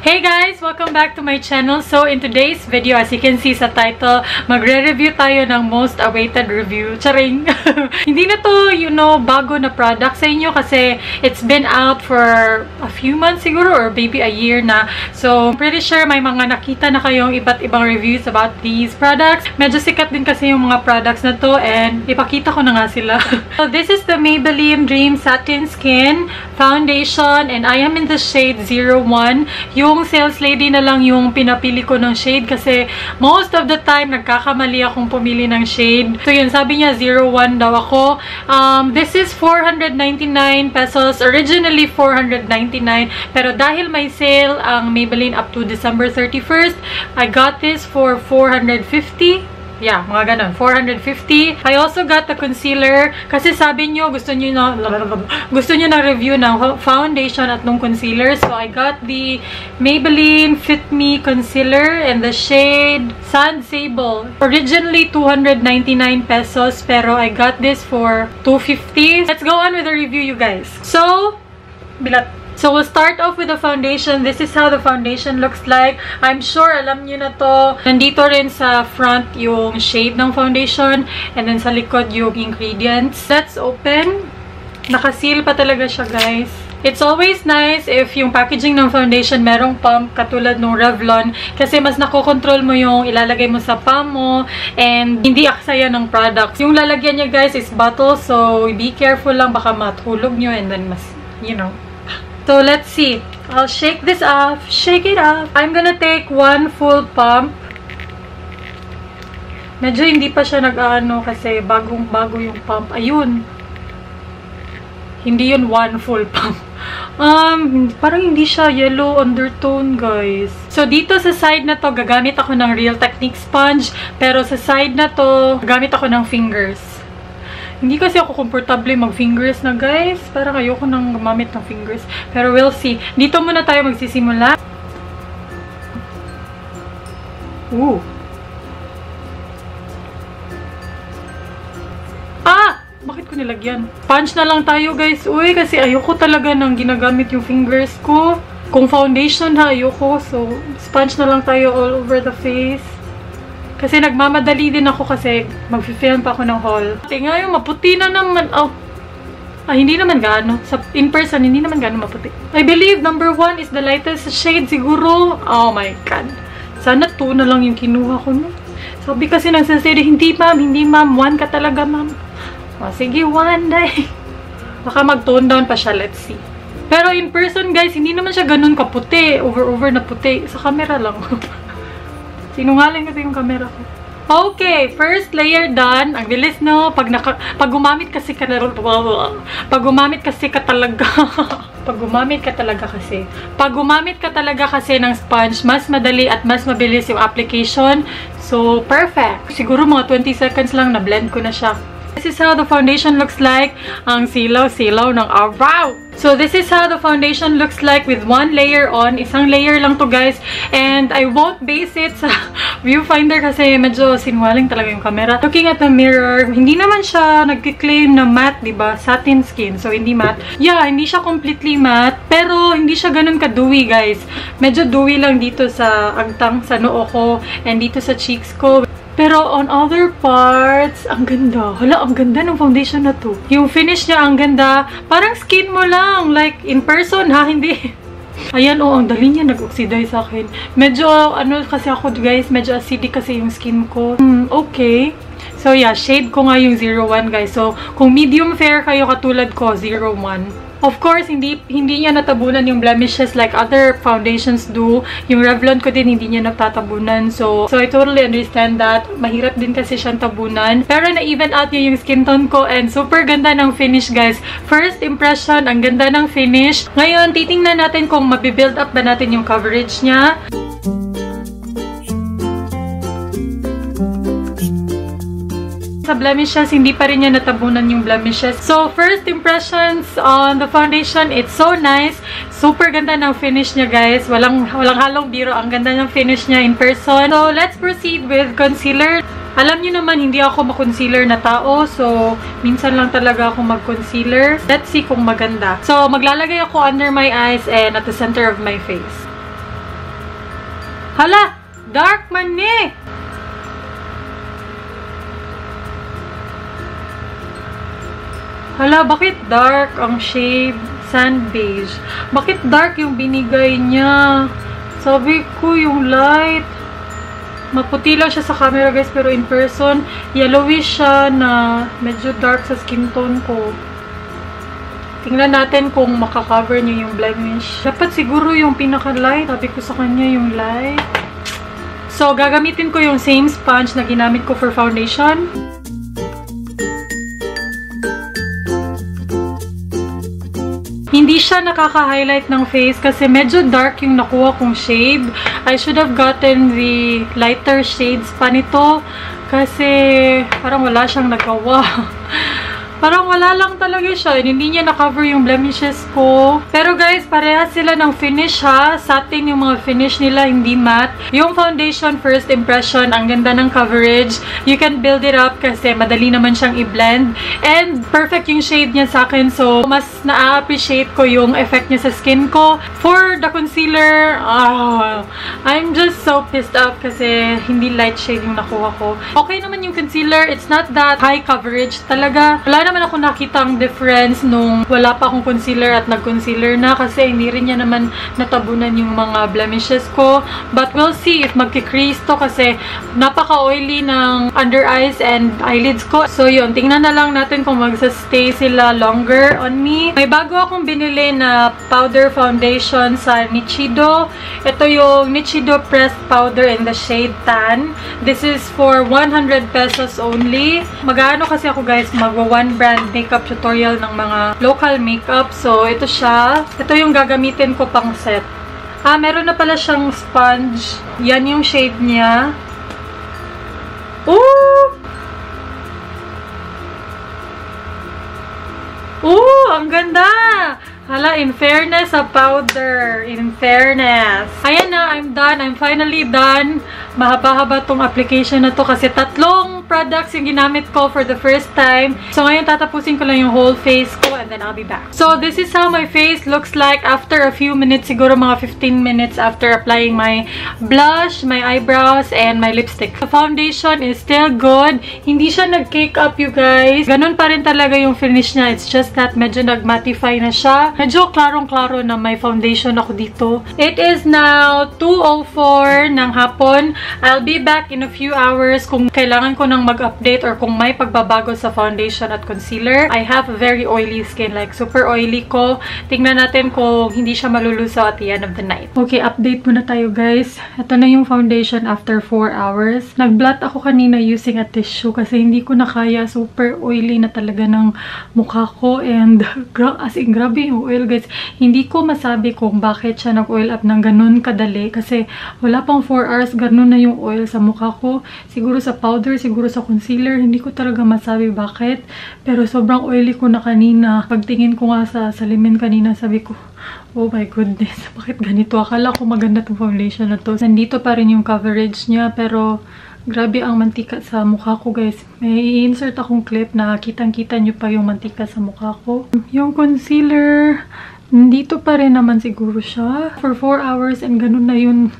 Hey guys! Welcome back to my channel. So in today's video, as you can see sa title, magre-review tayo ng most awaited review. Charing! Hindi na to, you know, bago na product sa inyo kasi it's been out for a few months siguro or maybe a year na. So I'm pretty sure may mga nakita na kayong iba't ibang reviews about these products. Medyo sikat din kasi yung mga products na to and ipakita ko na nga sila. So this is the Maybelline Dream Satin Skin Foundation and I am in the shade 01. Yung sales lady na lang yung pinapili ko ng shade kasi most of the time nagkakamali akong pumili ng shade. So yun, sabi niya 01 daw ako. This is 499 pesos. Originally 499 pero dahil may sale ang Maybelline up to December 31st, I got this for 450. Yeah, mga ganun. 450. I also got the concealer kasi sabi nyo gusto nyo na review ng foundation at nung concealer. So, I got the Maybelline Fit Me Concealer in the shade Sand Sable. Originally, 299 pesos pero I got this for 250. Let's go on with the review, you guys. So, bilat. So, we'll start off with the foundation. This is how the foundation looks like. I'm sure alam nyo na to. Nandito rin sa front yung shade ng foundation. And then sa likod yung ingredients. Let's open. Nakaseal pa talaga siya, guys. It's always nice if yung packaging ng foundation merong pump katulad ng Revlon. Kasi mas nakokontrol mo yung ilalagay mo sa palm mo. And hindi aksaya ng product. Yung lalagyan niya, guys, is bottle. So, be careful lang. Baka matulog nyo and then mas, you know. So, let's see. I'll shake this off. Shake it off. I'm gonna take one full pump. Medyo hindi pa siya nag-ano kasi bagong-bago yung pump. Ayun. Hindi yun one full pump. Parang hindi siya yellow undertone, guys. So, dito sa side na to, gagamit ako ng Real Technique sponge. Pero sa side na to, gagamit ako ng fingers. Hindi kasi ako komportable mag-fingers na, guys. Parang ayoko nang gumamit ng fingers. Pero we'll see. Dito muna tayo magsisimula. Ooh. Ah! Bakit ko nilagyan? Sponge na lang tayo, guys. Uy, kasi ayoko talaga nang ginagamit yung fingers ko. Kung foundation ha, ayoko. So, sponge na lang tayo all over the face. Kasi nagmamadali din ako kasi mag-film pa ako ng haul. Tingnan yung maputi na naman. Oh. Hindi naman gaano. In person, hindi naman gaano maputi. I believe number 1 is the lightest shade siguro. Oh my God. Sana 2 na lang yung kinuha ko. No? Sabi kasi ng sensei, hindi ma'am. 1 ka talaga, ma'am. Oh, sige, 1 day. Baka mag-tone down pa siya. Let's see. Pero in person, guys, hindi naman siya ganun kaputi. Over na puti. Sa camera lang. Sinungaling kasi yung camera ko. Okay, first layer done. Ang bilis, no? Pag gumamit kasi ka talaga. Pag gumamit ka talaga kasi ng sponge, mas madali at mas mabilis yung application. So, perfect. Siguro mga 20 seconds lang na blend ko na siya. This is how the foundation looks like. Ang silaw-silaw ng araw. So, this is how the foundation looks like with one layer on. Isang layer lang to, guys. And I won't base it sa viewfinder kasi medyo sinwaling talaga yung camera. Looking at the mirror, hindi naman siya nag-claim na matte, diba? Satin skin. So, hindi matte. Yeah, hindi siya completely matte. Pero, hindi siya ganun ka-dewy, guys. Medyo dewy lang dito sa agtang, sa noo ko, and dito sa cheeks ko. Pero on other parts, ang ganda. Hala, ang ganda ng foundation na to. Yung finish niya, ang ganda. Parang skin mo lang. Like, in person, ha? Hindi. Ayan, oh, ang dali niya nag-oxidize sa akin. Medyo, ano kasi ako, guys, medyo acidic kasi yung skin ko. Okay. So, yeah, shade ko nga yung 01, guys. So, kung medium fair kayo katulad ko, 01. Of course, hindi niya natabunan yung blemishes like other foundations do. Yung Revlon ko din, hindi niya natatabunan. So I totally understand that. Mahirap din kasi siyang tabunan. Pero na-even out niya yung skin tone ko and super ganda ng finish, guys. First impression, ang ganda ng finish. Ngayon, titingnan natin kung mabibuild up ba natin yung coverage niya. Sa blemishes, hindi pa rin niya natabunan yung blemishes. So, first impressions on the foundation, it's so nice. Super ganda ng finish niya, guys. Walang halong biro. Ang ganda ng finish niya in person. So, let's proceed with concealer. Alam niyo naman, hindi ako ma-concealer na tao. So, minsan lang talaga ako mag-concealer. Let's see kung maganda. So, maglalagay ako under my eyes and at the center of my face. Hala! Dark man ni! Hala, bakit dark ang shade? Sand beige. Bakit dark yung binigay niya? Sabi ko yung light. Maputi lang siya sa camera guys, pero in person, yellowish siya na medyo dark sa skin tone ko. Tingnan natin kung makakover niya yung blemish. Dapat siguro yung pinaka-light. Sabi ko sa kanya yung light. So, gagamitin ko yung same sponge na ginamit ko for foundation. Hindi siya nakaka-highlight ng face kasi medyo dark yung nakuha kong shade. I should have gotten the lighter shades pa nito kasi parang wala siyang nagawa. Parang wala lang talaga siya. Hindi niya na-cover yung blemishes ko. Pero guys, parehas sila ng finish ha. Satin yung mga finish nila, hindi matte. Yung foundation, first impression, ang ganda ng coverage. You can build it up kasi madali naman siyang i-blend. And perfect yung shade niya sa akin. So, mas na-appreciate ko yung effect niya sa skin ko. For the concealer, I'm just so pissed off kasi hindi light shade yung nakuha ko. Okay naman yung concealer. It's not that high coverage. Talaga, wala naman ako nakitang difference nung wala pa akong concealer at nag-concealer na kasi hindi rin niya naman natabunan yung mga blemishes ko. But we'll see if magki-crease to kasi napaka-oily ng under eyes and eyelids ko. So yun, tingnan na lang natin kung magsa-stay sila longer on me. May bago akong binili na powder foundation sa Nichido. Ito yung Nichido Pressed Powder in the shade Tan. This is for 100 pesos only. Mag-ano kasi ako guys, magwa-1 brand makeup tutorial ng mga local makeup. So, ito siya. Ito yung gagamitin ko pang set. Meron na pala siyang sponge. Yan yung shade niya. Ooh! Ooh! Ang ganda! Hala, in fairness sa powder. In fairness. Ayan na, I'm done. I'm finally done. Mahaba-haba tong application na to kasi tatlong products yung ginamit ko for the first time. So, ngayon tatapusin ko lang yung whole face ko and then I'll be back. So, this is how my face looks like after a few minutes. Siguro mga 15 minutes after applying my blush, my eyebrows, and my lipstick. The foundation is still good. Hindi siya nag-cake up, you guys. Ganun pa rin talaga yung finish niya. It's just that medyo nag-mattify na siya. Medyo klarong-klaro na may foundation ako dito. It is now 2:04 ng hapon. I'll be back in a few hours kung kailangan ko nang mag-update or kung may pagbabago sa foundation at concealer. I have a very oily skin, like super oily ko. Tingnan natin kung hindi siya malulusaw at the end of the night. Okay, update muna tayo guys. Ito na yung foundation after 4 hours. Nag-blot ako kanina using a tissue kasi hindi ko na kaya. Super oily na talaga ng mukha ko and as in grabe yung oil guys. Hindi ko masabi kung bakit siya nag-oil up ng ganun kadali kasi wala pang 4 hours ganun na yung oil sa mukha ko. Siguro sa powder, siguro sa concealer. Hindi ko talaga masabi bakit. Pero sobrang oily ko na kanina. Pagtingin ko nga sa salamin kanina, sabi ko, oh my goodness, bakit ganito? Akala ko maganda tong foundation na to. Nandito pa rin yung coverage niya, pero grabe ang mantika sa mukha ko guys. May insert akong clip na kitang-kita nyo pa yung mantika sa mukha ko. Yung concealer, dito pa rin naman siguro siya. For 4 hours and ganun na yung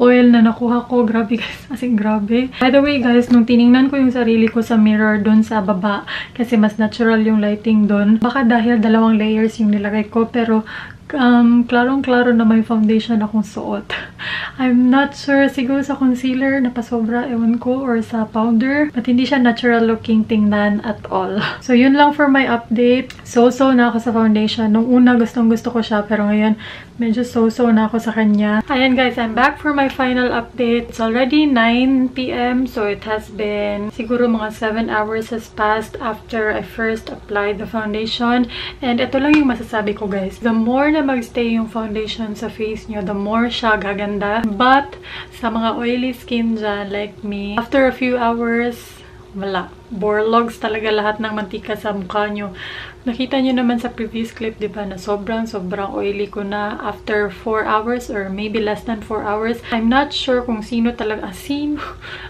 oil na nakuha ko. Grabe guys. As in, grabe. By the way guys, nung tiningnan ko yung sarili ko sa mirror doon sa baba, kasi mas natural yung lighting doon. Baka dahil 2 layers yung nilagay ko, pero klarong-klaro na may foundation akong suot. I'm not sure, siguro sa concealer napasobra, ewan ko, or sa powder. But hindi siya natural looking tingnan at all. So, yun lang for my update. So-so na ako sa foundation. Nung una, gustong-gusto ko siya, pero ngayon, medyo so-so na ako sa kanya. Ayan guys, I'm back for my final update. It's already 9 PM, so it has been siguro mga 7 hours has passed after I first applied the foundation. And ito lang yung masasabi ko guys. The more na magstay yung foundation sa face nyo, the more siya gaganda. But, sa mga oily skin dyan like me, after a few hours, wala. borlogs talaga lahat ng mantika sa mukha nyo. Nakita nyo naman sa previous clip, di ba, na sobrang oily ko na after 4 hours or maybe less than 4 hours. I'm not sure kung sino talaga,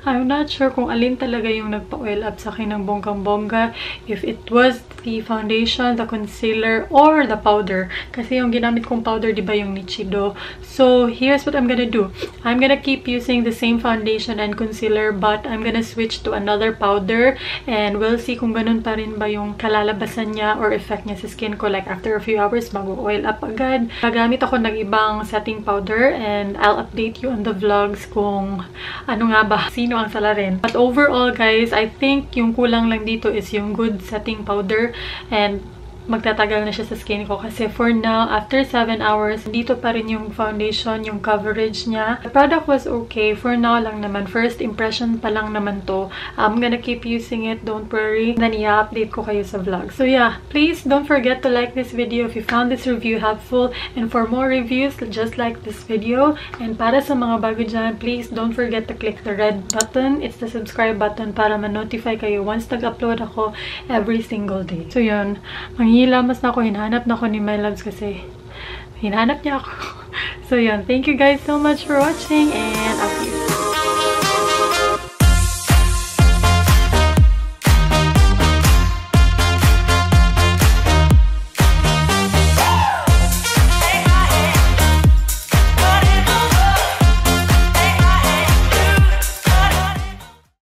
I'm not sure kung alin talaga yung nagpa-oil up sa akin ng bonggang-bongga. If it was the foundation, the concealer, or the powder. Kasi yung ginamit kong powder, di ba, yung Nichido. So, here's what I'm gonna do. I'm gonna keep using the same foundation and concealer, but I'm gonna switch to another powder, and we'll see kung ganun pa rin ba yung kalalabasan niya or effect niya sa skin ko. Like, after a few hours, mag-oil up agad. Gagamit ako ng ibang setting powder, and I'll update you on the vlogs kung ano nga ba, sino ang salarin. But overall, guys, I think yung kulang lang dito is yung good setting powder, and magtatagal na siya sa skin ko kasi for now, after 7 hours, dito pa rin yung foundation, yung coverage niya. The product was okay. For now lang naman. First impression pa lang naman to. I'm gonna keep using it. Don't worry. Then, i-update ko kayo sa vlog. So, yeah. Please don't forget to like this video if you found this review helpful. And for more reviews, just like this video. And para sa mga bago dyan, please don't forget to click the red button. It's the subscribe button para ma-notify kayo once nag-upload ako every single day. So, yun. Hilamas na ako, hinahanap na ako ni My Loves kasi hinahanap niya ako. So, yun. Thank you guys so much for watching, and I'll see you.